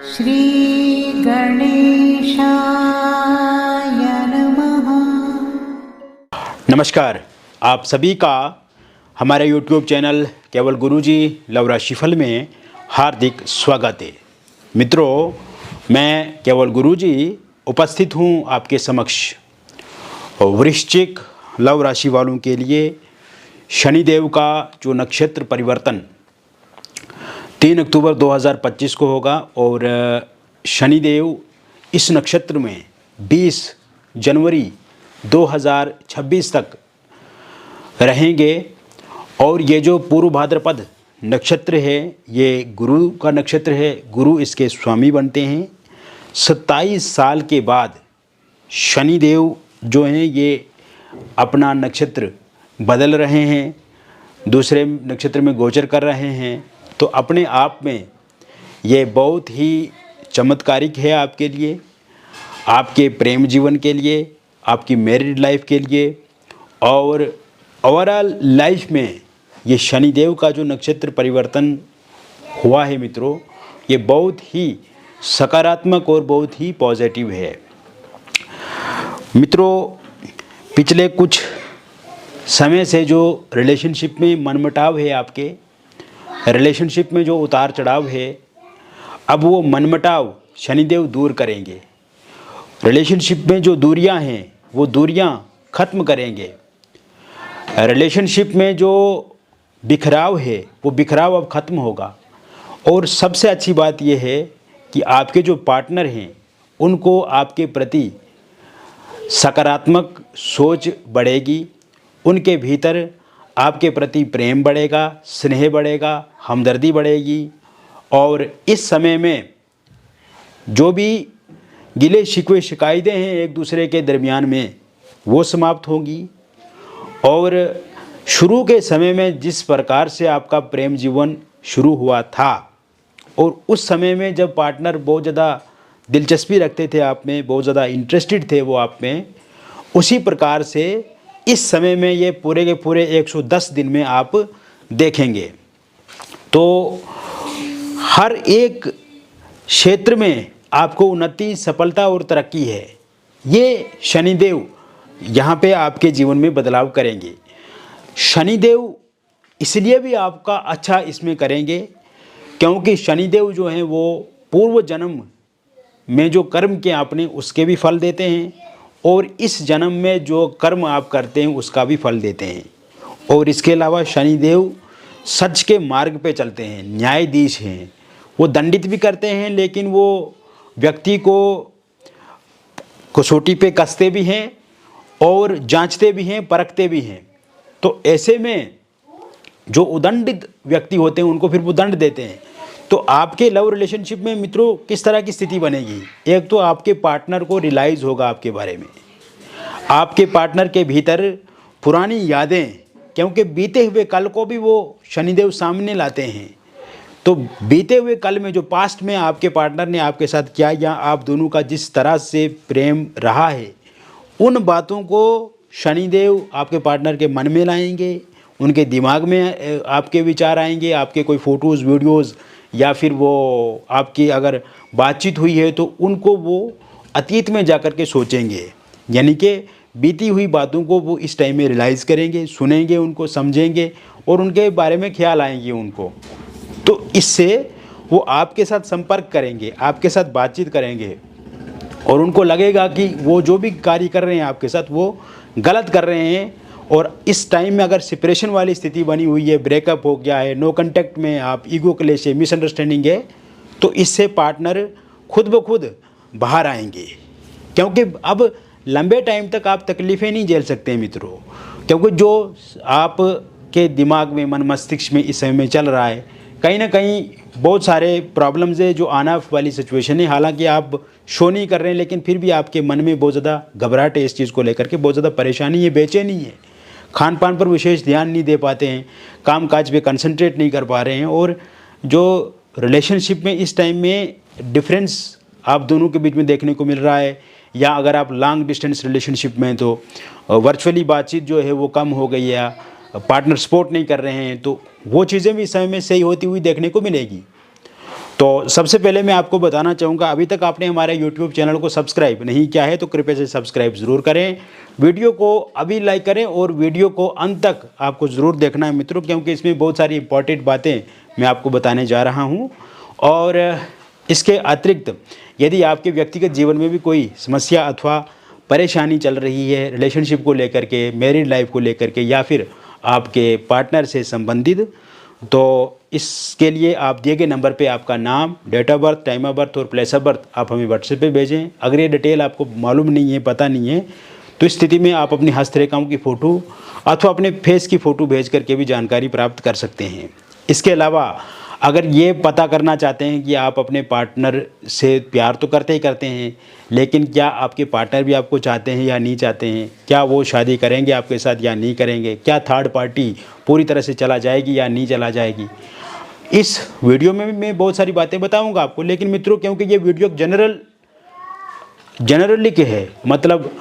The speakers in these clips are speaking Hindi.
श्री गणेशाय नमः। नमस्कार, आप सभी का हमारे YouTube चैनल केवल गुरुजी लव राशिफल में हार्दिक स्वागत है। मित्रों, मैं केवल गुरुजी उपस्थित हूँ आपके समक्ष वृश्चिक लव राशि वालों के लिए शनिदेव का जो नक्षत्र परिवर्तन 3 अक्टूबर 2025 को होगा और शनिदेव इस नक्षत्र में 20 जनवरी 2026 तक रहेंगे। और ये जो पूर्व भाद्रपद नक्षत्र है ये गुरु का नक्षत्र है, गुरु इसके स्वामी बनते हैं। 27 साल के बाद शनिदेव जो हैं ये अपना नक्षत्र बदल रहे हैं, दूसरे नक्षत्र में गोचर कर रहे हैं। तो अपने आप में ये बहुत ही चमत्कारिक है आपके लिए, आपके प्रेम जीवन के लिए, आपकी मैरिड लाइफ के लिए और ओवरऑल लाइफ में ये शनिदेव का जो नक्षत्र परिवर्तन हुआ है मित्रों, ये बहुत ही सकारात्मक और बहुत ही पॉजिटिव है। मित्रों, पिछले कुछ समय से जो रिलेशनशिप में मनमुटाव है, आपके रिलेशनशिप में जो उतार चढ़ाव है, अब वो मनमुटाव शनिदेव दूर करेंगे। रिलेशनशिप में जो दूरियां हैं वो दूरियां ख़त्म करेंगे। रिलेशनशिप में जो बिखराव है वो बिखराव अब ख़त्म होगा। और सबसे अच्छी बात यह है कि आपके जो पार्टनर हैं उनको आपके प्रति सकारात्मक सोच बढ़ेगी, उनके भीतर आपके प्रति प्रेम बढ़ेगा, स्नेह बढ़ेगा, हमदर्दी बढ़ेगी। और इस समय में जो भी गिले शिकवे शिकायतें हैं एक दूसरे के दरमियान में वो समाप्त होंगी। और शुरू के समय में जिस प्रकार से आपका प्रेम जीवन शुरू हुआ था और उस समय में जब पार्टनर बहुत ज़्यादा दिलचस्पी रखते थे आप में, बहुत ज़्यादा इंटरेस्टेड थे वो आप में, उसी प्रकार से इस समय में ये पूरे के पूरे 110 दिन में आप देखेंगे। तो हर एक क्षेत्र में आपको उन्नति, सफलता और तरक्की है। ये शनिदेव यहाँ पे आपके जीवन में बदलाव करेंगे। शनिदेव इसलिए भी आपका अच्छा इसमें करेंगे क्योंकि शनिदेव जो हैं वो पूर्व जन्म में जो कर्म के आपने उसके भी फल देते हैं और इस जन्म में जो कर्म आप करते हैं उसका भी फल देते हैं। और इसके अलावा शनिदेव सच के मार्ग पे चलते हैं, न्यायाधीश हैं। वो दंडित भी करते हैं लेकिन वो व्यक्ति को कसौटी पे कसते भी हैं और जांचते भी हैं, परखते भी हैं। तो ऐसे में जो उदंडित व्यक्ति होते हैं उनको फिर वो दंड देते हैं। तो आपके लव रिलेशनशिप में मित्रों किस तरह की स्थिति बनेगी? एक तो आपके पार्टनर को रियलाइज़ होगा आपके बारे में, आपके पार्टनर के भीतर पुरानी यादें, क्योंकि बीते हुए कल को भी वो शनिदेव सामने लाते हैं। तो बीते हुए कल में जो पास्ट में आपके पार्टनर ने आपके साथ किया या आप दोनों का जिस तरह से प्रेम रहा है, उन बातों को शनिदेव आपके पार्टनर के मन में लाएंगे, उनके दिमाग में आपके विचार आएंगे, आपके कोई फ़ोटोज़, वीडियोज़ या फिर वो आपकी अगर बातचीत हुई है तो उनको वो अतीत में जाकर के सोचेंगे। यानी कि बीती हुई बातों को वो इस टाइम में रियलाइज़ करेंगे, सुनेंगे, उनको समझेंगे और उनके बारे में ख्याल आएंगे उनको। तो इससे वो आपके साथ संपर्क करेंगे, आपके साथ बातचीत करेंगे और उनको लगेगा कि वो जो भी कार्य कर रहे हैं आपके साथ वो गलत कर रहे हैं। और इस टाइम में अगर सेपरेशन वाली स्थिति बनी हुई है, ब्रेकअप हो गया है, नो कांटेक्ट में आप, ईगो क्लेश है, मिसअंडरस्टैंडिंग है, तो इससे पार्टनर खुद ब खुद बाहर आएंगे। क्योंकि अब लंबे टाइम तक आप तकलीफ़ें नहीं झेल सकते मित्रों, क्योंकि जो आपके दिमाग में, मन मस्तिष्क में इस समय में चल रहा है, कहीं ना कहीं बहुत सारे प्रॉब्लम्स है जो आना वाली सिचुएशन है। हालांकि आप शो नहीं कर रहे हैं लेकिन फिर भी आपके मन में बहुत ज़्यादा घबराहट है, इस चीज़ को लेकर के बहुत ज़्यादा परेशानी है, बेचैनी है, खान पान पर विशेष ध्यान नहीं दे पाते हैं, काम काज पे कंसंट्रेट नहीं कर पा रहे हैं। और जो रिलेशनशिप में इस टाइम में डिफरेंस आप दोनों के बीच में देखने को मिल रहा है, या अगर आप लॉन्ग डिस्टेंस रिलेशनशिप में तो वर्चुअली बातचीत जो है वो कम हो गई है, पार्टनर सपोर्ट नहीं कर रहे हैं, तो वो चीज़ें भी इस समय में सही होती हुई देखने को मिलेगी। तो सबसे पहले मैं आपको बताना चाहूँगा, अभी तक आपने हमारे YouTube चैनल को सब्सक्राइब नहीं किया है तो कृपया से सब्सक्राइब ज़रूर करें, वीडियो को अभी लाइक करें और वीडियो को अंत तक आपको ज़रूर देखना है मित्रों, क्योंकि इसमें बहुत सारी इंपॉर्टेंट बातें मैं आपको बताने जा रहा हूँ। और इसके अतिरिक्त यदि आपके व्यक्तिगत जीवन में भी कोई समस्या अथवा परेशानी चल रही है रिलेशनशिप को लेकर के, मैरिड लाइफ को लेकर के, या फिर आपके पार्टनर से संबंधित, तो इसके लिए आप दिए गए नंबर पे आपका नाम, date of birth, time of birth और प्लेस ऑफ बर्थ आप हमें व्हाट्सएप पे भेजें। अगर ये डिटेल आपको मालूम नहीं है, पता नहीं है, तो इस स्थिति में आप अपनी हस्तरेखाओं की फ़ोटो अथवा अपने फेस की फ़ोटो भेज करके भी जानकारी प्राप्त कर सकते हैं। इसके अलावा अगर ये पता करना चाहते हैं कि आप अपने पार्टनर से प्यार तो करते ही करते हैं, लेकिन क्या आपके पार्टनर भी आपको चाहते हैं या नहीं चाहते हैं, क्या वो शादी करेंगे आपके साथ या नहीं करेंगे, क्या थर्ड पार्टी पूरी तरह से चला जाएगी या नहीं चला जाएगी, इस वीडियो में मैं बहुत सारी बातें बताऊंगा आपको। लेकिन मित्रों, क्योंकि ये वीडियो जनरली के है, मतलब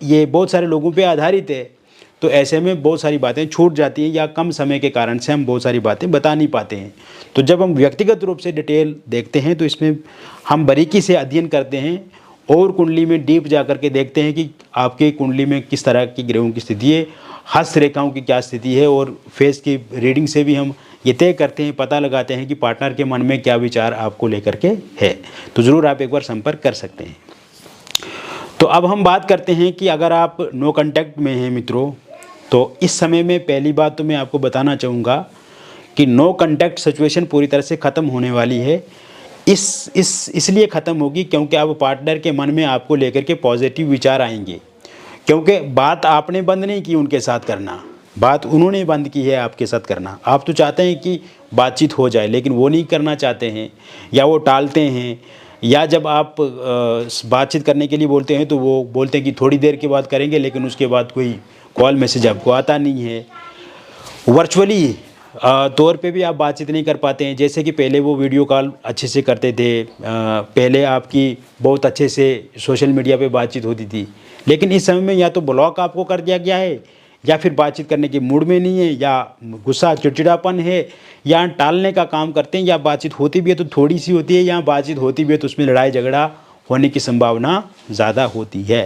ये बहुत सारे लोगों पे आधारित है, तो ऐसे में बहुत सारी बातें छूट जाती हैं या कम समय के कारण से हम बहुत सारी बातें बता नहीं पाते हैं। तो जब हम व्यक्तिगत रूप से डिटेल देखते हैं तो इसमें हम बारीकी से अध्ययन करते हैं और कुंडली में डीप जा कर के देखते हैं कि आपके कुंडली में किस तरह की ग्रहों की स्थिति है, हस्तरेखाओं की क्या स्थिति है, और फेस की रीडिंग से भी हम ये तय करते हैं, पता लगाते हैं कि पार्टनर के मन में क्या विचार आपको लेकर के है। तो ज़रूर आप एक बार संपर्क कर सकते हैं। तो अब हम बात करते हैं कि अगर आप नो कांटेक्ट में हैं मित्रों, तो इस समय में पहली बात तो मैं आपको बताना चाहूँगा कि नो कांटेक्ट सिचुएशन पूरी तरह से ख़त्म होने वाली है। इसलिए ख़त्म होगी क्योंकि अब पार्टनर के मन में आपको लेकर के पॉजिटिव विचार आएंगे, क्योंकि बात आपने बंद नहीं की उनके साथ करना, बात उन्होंने बंद की है आपके साथ करना। आप तो चाहते हैं कि बातचीत हो जाए, लेकिन वो नहीं करना चाहते हैं या वो टालते हैं, या जब आप बातचीत करने के लिए बोलते हैं तो वो बोलते हैं कि थोड़ी देर के बाद करेंगे, लेकिन उसके बाद कोई कॉल मैसेज आपको आता नहीं है। वर्चुअली तौर पे भी आप बातचीत नहीं कर पाते हैं, जैसे कि पहले वो वीडियो कॉल अच्छे से करते थे, पहले आपकी बहुत अच्छे से सोशल मीडिया पे बातचीत होती थी। लेकिन इस समय में या तो ब्लॉक आपको कर दिया गया है, या फिर बातचीत करने के मूड में नहीं है, या गुस्सा चिड़चिड़ापन है, या टालने का काम करते हैं, या बातचीत होती भी है तो थोड़ी सी होती है, या बातचीत होती भी है तो उसमें लड़ाई झगड़ा होने की संभावना ज़्यादा होती है।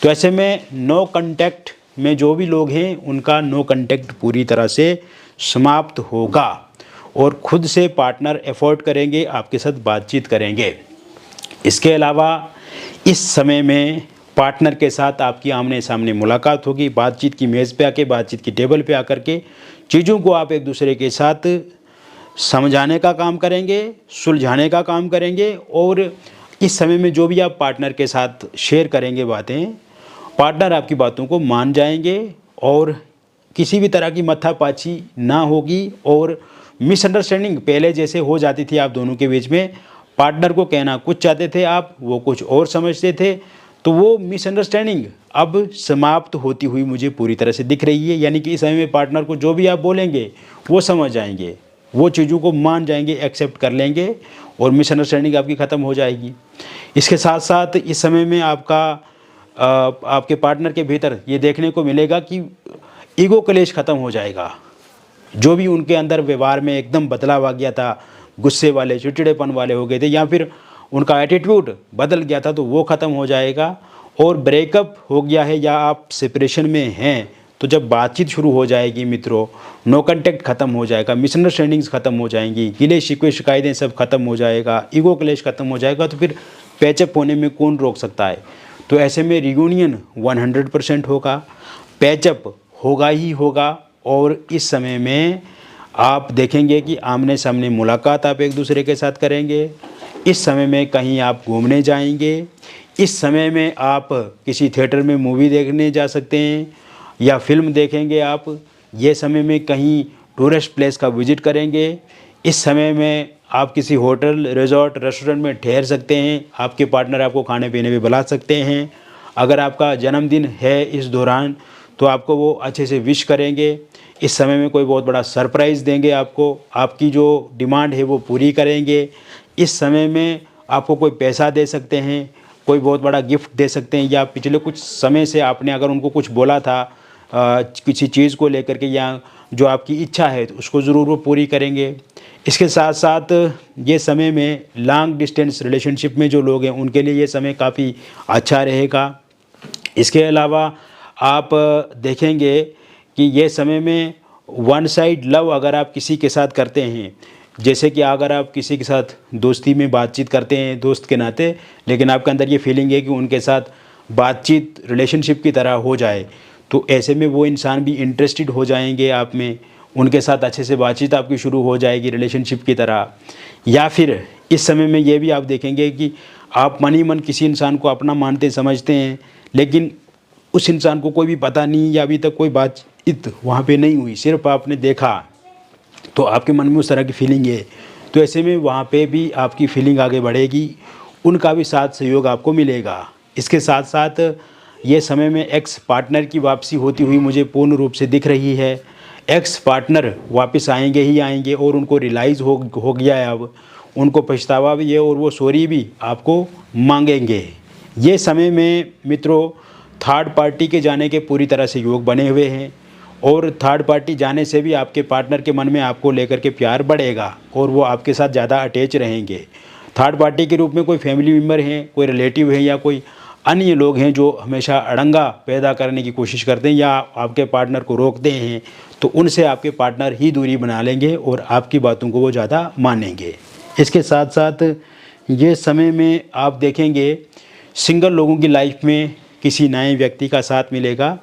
तो ऐसे में नो कांटेक्ट में जो भी लोग हैं उनका नो कांटेक्ट पूरी तरह से समाप्त होगा, और खुद से पार्टनर एफर्ट करेंगे, आपके साथ बातचीत करेंगे। इसके अलावा इस समय में पार्टनर के साथ आपकी आमने सामने मुलाकात होगी, बातचीत की मेज़ पे आके, बातचीत की टेबल पे आकर के चीज़ों को आप एक दूसरे के साथ समझाने का काम करेंगे, सुलझाने का काम करेंगे। और इस समय में जो भी आप पार्टनर के साथ शेयर करेंगे बातें, पार्टनर आपकी बातों को मान जाएंगे और किसी भी तरह की मत्थापाची ना होगी, और मिसअंडरस्टैंडिंग पहले जैसे हो जाती थी आप दोनों के बीच में, पार्टनर को कहना कुछ चाहते थे आप, वो कुछ और समझते थे, तो वो मिसअंडरस्टैंडिंग अब समाप्त होती हुई मुझे पूरी तरह से दिख रही है। यानी कि इस समय में पार्टनर को जो भी आप बोलेंगे वो समझ जाएंगे, वो चीज़ों को मान जाएंगे, एक्सेप्ट कर लेंगे, और मिसअंडरस्टैंडिंग आपकी ख़त्म हो जाएगी। इसके साथ साथ इस समय में आपके पार्टनर के भीतर ये देखने को मिलेगा कि ईगो क्लेश ख़त्म हो जाएगा। जो भी उनके अंदर व्यवहार में एकदम बदलाव आ गया था, गुस्से वाले, चिड़चिड़ेपन वाले हो गए थे, या फिर उनका एटीट्यूड बदल गया था, तो वो ख़त्म हो जाएगा। और ब्रेकअप हो गया है या आप सेपरेशन में हैं, तो जब बातचीत शुरू हो जाएगी मित्रों, नो कांटेक्ट ख़त्म हो जाएगा, मिसअंडरस्टैंडिंग्स ख़त्म हो जाएंगी, गिले शिकवे शिकायतें सब ख़त्म हो जाएगा, ईगो क्लेश ख़त्म हो जाएगा, तो फिर पैचअप होने में कौन रोक सकता है। तो ऐसे में रियूनियन 100% होगा, पैचअप होगा ही होगा। और इस समय में आप देखेंगे कि आमने सामने मुलाकात आप एक दूसरे के साथ करेंगे। इस समय में कहीं आप घूमने जाएंगे, इस समय में आप किसी थिएटर में मूवी देखने जा सकते हैं या फिल्म देखेंगे आप। ये समय में कहीं टूरिस्ट प्लेस का विजिट करेंगे। इस समय में आप किसी होटल, रिजॉर्ट, रेस्टोरेंट में ठहर सकते हैं। आपके पार्टनर आपको खाने पीने भी बुला सकते हैं। अगर आपका जन्मदिन है इस दौरान तो आपको वो अच्छे से विश करेंगे। इस समय में कोई बहुत बड़ा सरप्राइज़ देंगे आपको, आपकी जो डिमांड है वो पूरी करेंगे। इस समय में आपको कोई पैसा दे सकते हैं, कोई बहुत बड़ा गिफ्ट दे सकते हैं, या पिछले कुछ समय से आपने अगर उनको कुछ बोला था किसी चीज़ को लेकर के, या जो आपकी इच्छा है तो उसको ज़रूर वो पूरी करेंगे। इसके साथ साथ ये समय में लॉन्ग डिस्टेंस रिलेशनशिप में जो लोग हैं उनके लिए ये समय काफ़ी अच्छा रहेगा। इसके अलावा आप देखेंगे कि ये समय में वन साइड लव अगर आप किसी के साथ करते हैं, जैसे कि अगर आप किसी के साथ दोस्ती में बातचीत करते हैं दोस्त के नाते, लेकिन आपके अंदर ये फीलिंग है कि उनके साथ बातचीत रिलेशनशिप की तरह हो जाए, तो ऐसे में वो इंसान भी इंटरेस्टेड हो जाएंगे आप में, उनके साथ अच्छे से बातचीत आपकी शुरू हो जाएगी रिलेशनशिप की तरह। या फिर इस समय में ये भी आप देखेंगे कि आप मन ही मन किसी इंसान को अपना मानते समझते हैं, लेकिन उस इंसान को कोई भी पता नहीं या अभी तक कोई बातचीत वहाँ पे नहीं हुई, सिर्फ आपने देखा, तो आपके मन में उस तरह की फीलिंग है। तो ऐसे में वहाँ पे भी आपकी फीलिंग आगे बढ़ेगी, उनका भी साथ सहयोग आपको मिलेगा। इसके साथ साथ ये समय में एक्स पार्टनर की वापसी होती हुई मुझे पूर्ण रूप से दिख रही है। एक्स पार्टनर वापस आएंगे ही आएंगे और उनको रियलाइज़ हो गया है, अब उनको पछतावा भी है और वो सॉरी भी आपको मांगेंगे। ये समय में मित्रों थर्ड पार्टी के जाने के पूरी तरह से योग बने हुए हैं, और थर्ड पार्टी जाने से भी आपके पार्टनर के मन में आपको लेकर के प्यार बढ़ेगा और वो आपके साथ ज़्यादा अटैच रहेंगे। थर्ड पार्टी के रूप में कोई फैमिली मेम्बर हैं, कोई रिलेटिव हैं या कोई अन्य लोग हैं जो हमेशा अड़ंगा पैदा करने की कोशिश करते हैं या आपके पार्टनर को रोकते हैं, तो उनसे आपके पार्टनर ही दूरी बना लेंगे और आपकी बातों को वो ज़्यादा मानेंगे। इसके साथ साथ ये समय में आप देखेंगे सिंगल लोगों की लाइफ में किसी नए व्यक्ति का साथ मिलेगा,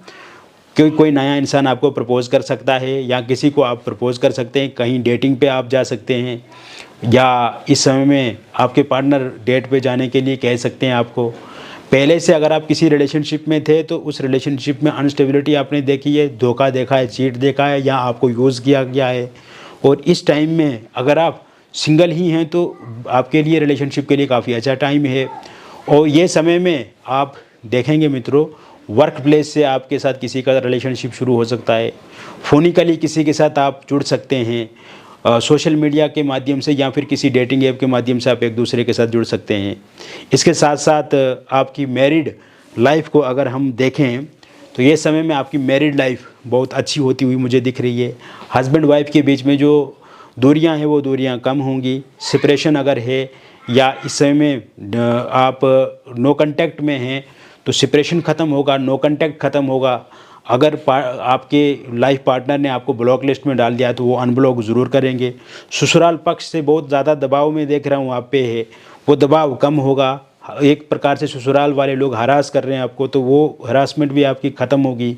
कोई नया इंसान आपको प्रपोज़ कर सकता है या किसी को आप प्रपोज़ कर सकते हैं, कहीं डेटिंग पे आप जा सकते हैं, या इस समय में आपके पार्टनर डेट पे जाने के लिए कह सकते हैं आपको। पहले से अगर आप किसी रिलेशनशिप में थे तो उस रिलेशनशिप में अनस्टेबिलिटी आपने देखी है, धोखा देखा है, चीट देखा है या आपको यूज़ किया गया है, और इस टाइम में अगर आप सिंगल ही हैं तो आपके लिए रिलेशनशिप के लिए काफ़ी अच्छा टाइम है। और ये समय में आप देखेंगे मित्रों वर्क प्लेस से आपके साथ किसी का रिलेशनशिप शुरू हो सकता है, फ़ोनिकली किसी के साथ आप जुड़ सकते हैं, सोशल मीडिया के माध्यम से या फिर किसी डेटिंग ऐप के माध्यम से आप एक दूसरे के साथ जुड़ सकते हैं। इसके साथ साथ आपकी मैरिड लाइफ को अगर हम देखें तो ये समय में आपकी मैरिड लाइफ बहुत अच्छी होती हुई मुझे दिख रही है। हस्बैंड वाइफ के बीच में जो दूरियां हैं वो दूरियां कम होंगी। सेपरेशन अगर है या इस समय में आप नो कांटेक्ट में हैं तो सेपरेशन ख़त्म होगा, नो कांटेक्ट ख़त्म होगा। अगर आपके लाइफ पार्टनर ने आपको ब्लॉक लिस्ट में डाल दिया तो वो अनब्लॉक ज़रूर करेंगे। ससुराल पक्ष से बहुत ज़्यादा दबाव में देख रहा हूँ आप पे है, वो दबाव कम होगा। एक प्रकार से ससुराल वाले लोग हरास कर रहे हैं आपको, तो वो हरासमेंट भी आपकी ख़त्म होगी।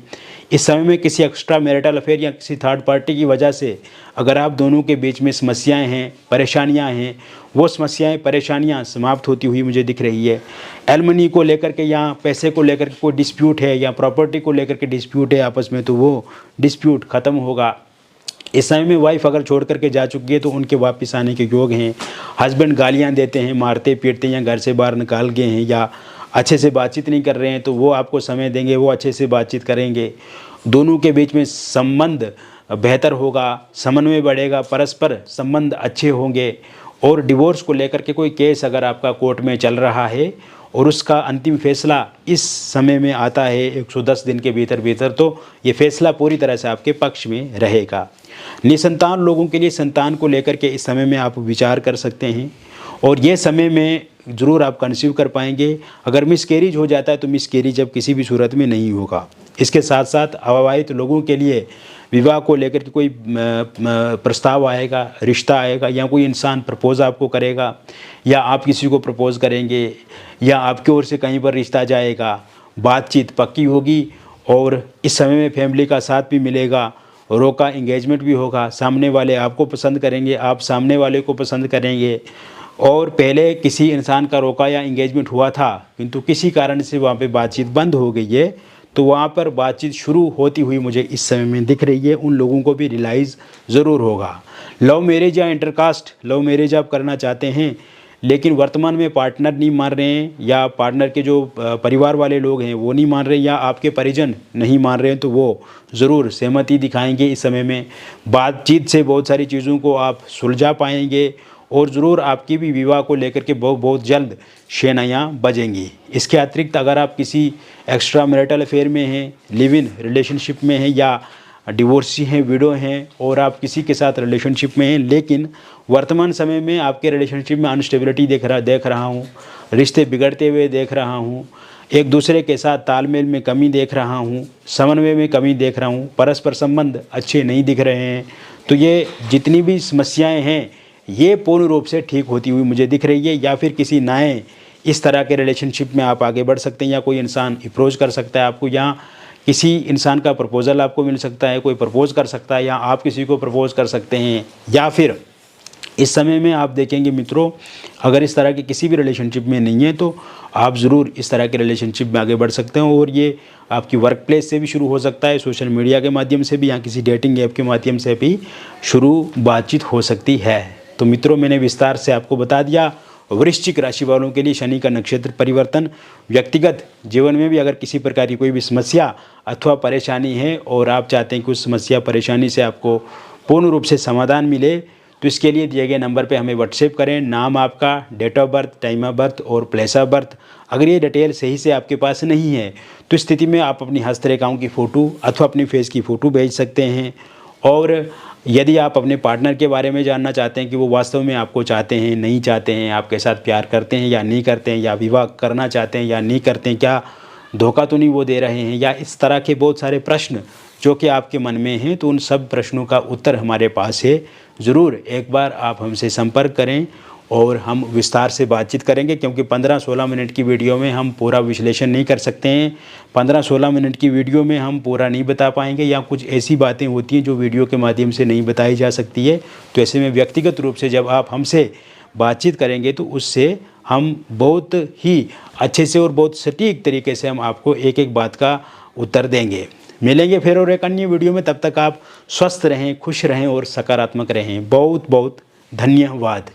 इस समय में किसी एक्स्ट्रा मैरिटल अफेयर या किसी थर्ड पार्टी की वजह से अगर आप दोनों के बीच में समस्याएं हैं, परेशानियां हैं, वो समस्याएं परेशानियां समाप्त होती हुई मुझे दिख रही है। एलमनी को लेकर के या पैसे को लेकर के कोई डिस्प्यूट है या प्रॉपर्टी को लेकर के डिस्प्यूट है आपस में, तो वो डिस्प्यूट ख़त्म होगा। इस समय में वाइफ अगर छोड़ करके जा चुकी है तो उनके वापस आने के योग हैं। हस्बैंड गालियां देते हैं, मारते पीटते हैं या घर से बाहर निकाल गए हैं या अच्छे से बातचीत नहीं कर रहे हैं, तो वो आपको समय देंगे, वो अच्छे से बातचीत करेंगे। दोनों के बीच में संबंध बेहतर होगा, समन्वय बढ़ेगा, परस्पर संबंध अच्छे होंगे। और डिवोर्स को लेकर के कोई केस अगर आपका कोर्ट में चल रहा है और उसका अंतिम फैसला इस समय में आता है 110 दिन के भीतर, तो ये फैसला पूरी तरह से आपके पक्ष में रहेगा। निसंतान लोगों के लिए संतान को लेकर के इस समय में आप विचार कर सकते हैं और ये समय में ज़रूर आप कंसीव कर पाएंगे। अगर मिसकैरेज हो जाता है तो मिसकैरेज अब किसी भी सूरत में नहीं होगा। इसके साथ साथ अविवाहित लोगों के लिए विवाह को लेकर के कोई प्रस्ताव आएगा, रिश्ता आएगा, या कोई इंसान प्रपोज आपको करेगा या आप किसी को प्रपोज करेंगे या आपकी ओर से कहीं पर रिश्ता जाएगा, बातचीत पक्की होगी और इस समय में फैमिली का साथ भी मिलेगा, रोका एंगेजमेंट भी होगा। सामने वाले आपको पसंद करेंगे, आप सामने वाले को पसंद करेंगे। और पहले किसी इंसान का रोका या एंगेजमेंट हुआ था किंतु किसी कारण से वहाँ पे बातचीत बंद हो गई है, तो वहाँ पर बातचीत शुरू होती हुई मुझे इस समय में दिख रही है। उन लोगों को भी रियलाइज़ ज़रूर होगा। लव मैरिज या इंटरकास्ट लव मैरिज आप करना चाहते हैं लेकिन वर्तमान में पार्टनर नहीं मान रहे हैं या पार्टनर के जो परिवार वाले लोग हैं वो नहीं मान रहे या आपके परिजन नहीं मान रहे हैं, तो वो ज़रूर सहमति दिखाएंगे। इस समय में बातचीत से बहुत सारी चीज़ों को आप सुलझा पाएंगे और ज़रूर आपकी भी विवाह को लेकर के बहुत जल्द शहनाइयाँ बजेंगी। इसके अतिरिक्त अगर आप किसी एक्स्ट्रा मैरिटल अफेयर में हैं, लिव इन रिलेशनशिप में हैं या डिवोर्सी हैं, विडो हैं और आप किसी के साथ रिलेशनशिप में हैं, लेकिन वर्तमान समय में आपके रिलेशनशिप में अनस्टेबिलिटी देख रहा हूँ, रिश्ते बिगड़ते हुए देख रहा हूँ, एक दूसरे के साथ तालमेल में कमी देख रहा हूँ, समन्वय में कमी देख रहा हूँ, परस्पर संबंध अच्छे नहीं दिख रहे हैं, तो ये जितनी भी समस्याएं हैं ये पूर्ण रूप से ठीक होती हुई मुझे दिख रही है। या फिर किसी नए इस तरह के रिलेशनशिप में आप आगे बढ़ सकते हैं, या कोई इंसान अप्रोच कर सकता है आपको, या किसी इंसान का प्रपोज़ल आपको मिल सकता है, कोई प्रपोज़ कर सकता है, या आप किसी को प्रपोज़ कर सकते हैं। या फिर इस समय में आप देखेंगे मित्रों, अगर इस तरह के किसी भी रिलेशनशिप में नहीं है तो आप ज़रूर इस तरह के रिलेशनशिप में आगे बढ़ सकते हैं। और ये आपकी वर्क प्लेस से भी शुरू हो सकता है, सोशल मीडिया के माध्यम से भी, या किसी डेटिंग ऐप के माध्यम से भी बातचीत हो सकती है। तो मित्रों, मैंने विस्तार से आपको बता दिया वृश्चिक राशि वालों के लिए शनि का नक्षत्र परिवर्तन। व्यक्तिगत जीवन में भी अगर किसी प्रकार की कोई भी समस्या अथवा परेशानी है और आप चाहते हैं कि उस समस्या परेशानी से आपको पूर्ण रूप से समाधान मिले, तो इसके लिए दिए गए नंबर पे हमें व्हाट्सएप करें। नाम आपका, date of birth, time of birth और प्लेस ऑफ बर्थ। अगर ये डिटेल सही से आपके पास नहीं है तो स्थिति में आप अपनी हस्तरेखाओं की फ़ोटो अथवा अपनी फेस की फ़ोटो भेज सकते हैं। और यदि आप अपने पार्टनर के बारे में जानना चाहते हैं कि वो वास्तव में आपको चाहते हैं, नहीं चाहते हैं, आपके साथ प्यार करते हैं या नहीं करते हैं, या विवाह करना चाहते हैं या नहीं करते हैं, क्या धोखा तो नहीं वो दे रहे हैं, या इस तरह के बहुत सारे प्रश्न जो कि आपके मन में हैं, तो उन सब प्रश्नों का उत्तर हमारे पास है। ज़रूर एक बार आप हमसे संपर्क करें और हम विस्तार से बातचीत करेंगे, क्योंकि 15-16 मिनट की वीडियो में हम पूरा विश्लेषण नहीं कर सकते हैं। 15-16 मिनट की वीडियो में हम पूरा नहीं बता पाएंगे, या कुछ ऐसी बातें होती हैं जो वीडियो के माध्यम से नहीं बताई जा सकती है। तो ऐसे में व्यक्तिगत रूप से जब आप हमसे बातचीत करेंगे तो उससे हम बहुत ही अच्छे से और बहुत सटीक तरीके से हम आपको एक एक बात का उत्तर देंगे। मिलेंगे फिर और एक अन्य वीडियो में। तब तक आप स्वस्थ रहें, खुश रहें और सकारात्मक रहें। बहुत बहुत धन्यवाद।